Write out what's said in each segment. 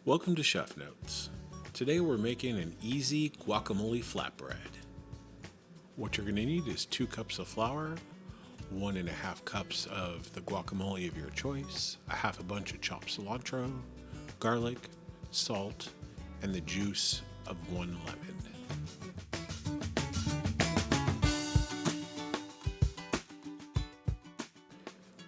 Welcome to Chef Notes. Today we're making an easy guacamole flatbread. What you're going to need is 2 cups of flour, 1.5 cups of the guacamole of your choice, a half a bunch of chopped cilantro, garlic, salt, and the juice of 1 lemon.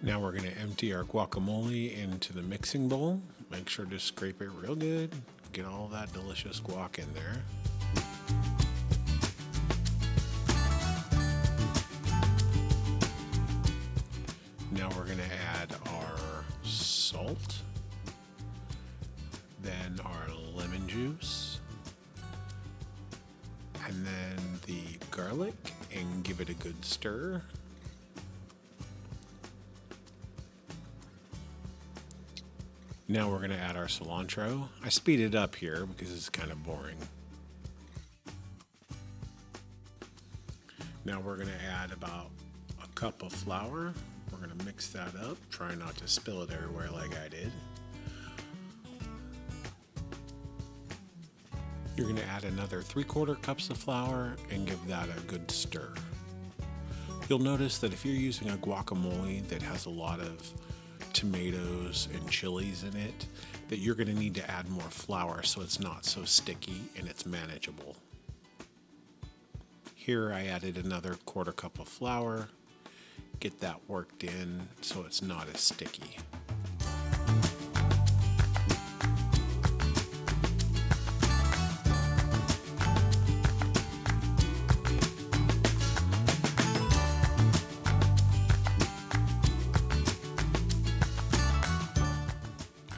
Now we're going to empty our guacamole into the mixing bowl. Make sure to scrape it real good. Get all that delicious guac in there. Now we're going to add our salt, then our lemon juice, and then the garlic, and give it a good stir. Now we're going to add our cilantro. I speed it up here because it's kind of boring. Now we're going to add about a cup of flour. We're going to mix that up. Try not to spill it everywhere like I did. You're going to add another 3/4 cups of flour and give that a good stir. You'll notice that if you're using a guacamole that has a lot of tomatoes and chilies in it, that you're going to need to add more flour so it's not so sticky and it's manageable. Here I added another 1/4 cup of flour. Get that worked in so it's not as sticky.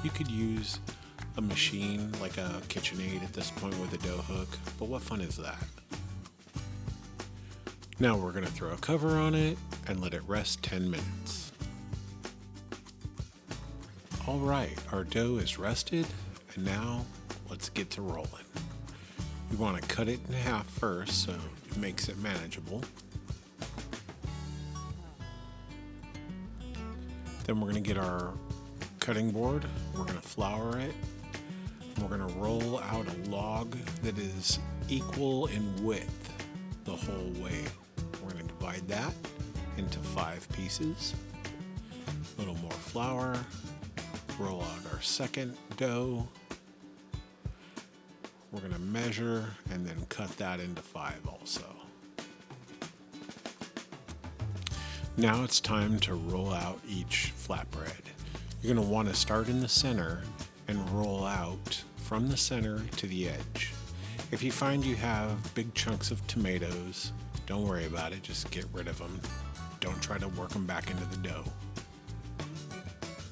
You could use a machine like a KitchenAid at this point with a dough hook, but what fun is that? Now we're going to throw a cover on it and let it rest 10 minutes. Alright, our dough is rested, and now let's get to rolling. You want to cut it in half first so it makes it manageable. Then we're going to get our cutting board, we're going to flour it, and we're going to roll out a log that is equal in width the whole way. We're going to divide that into 5 pieces, a little more flour, roll out our second dough, we're going to measure and then cut that into 5 also. Now it's time to roll out each flatbread. You're going to want to start in the center and roll out from the center to the edge. If you find you have big chunks of tomatoes, don't worry about it, just get rid of them. Don't try to work them back into the dough.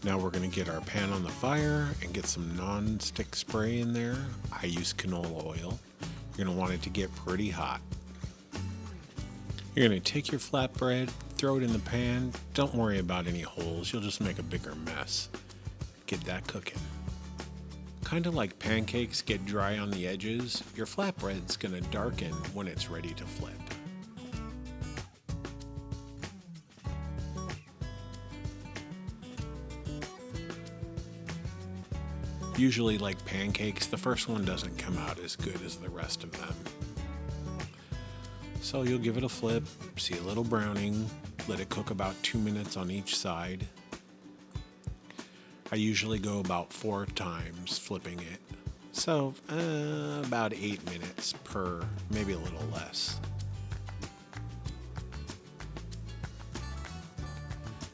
Now we're going to get our pan on the fire and get some non-stick spray in there. I use canola oil. You're going to want it to get pretty hot. You're going to take your flatbread, throw it in the pan. Don't worry about any holes, you'll just make a bigger mess. Get that cooking. Kind of like pancakes get dry on the edges, your flatbread's going to darken when it's ready to flip. Usually, like pancakes, the first one doesn't come out as good as the rest of them. So you'll give it a flip, see a little browning, let it cook about 2 minutes on each side. I usually go about 4 times flipping it, so about 8 minutes per, maybe a little less.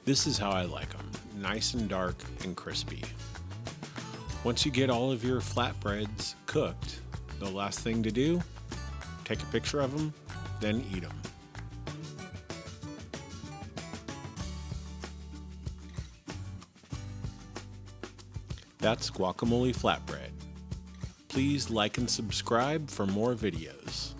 This is how I like them, nice and dark and crispy. Once you get all of your flatbreads cooked, the last thing to do, take a picture of them, then eat them. That's guacamole flatbread. Please like and subscribe for more videos.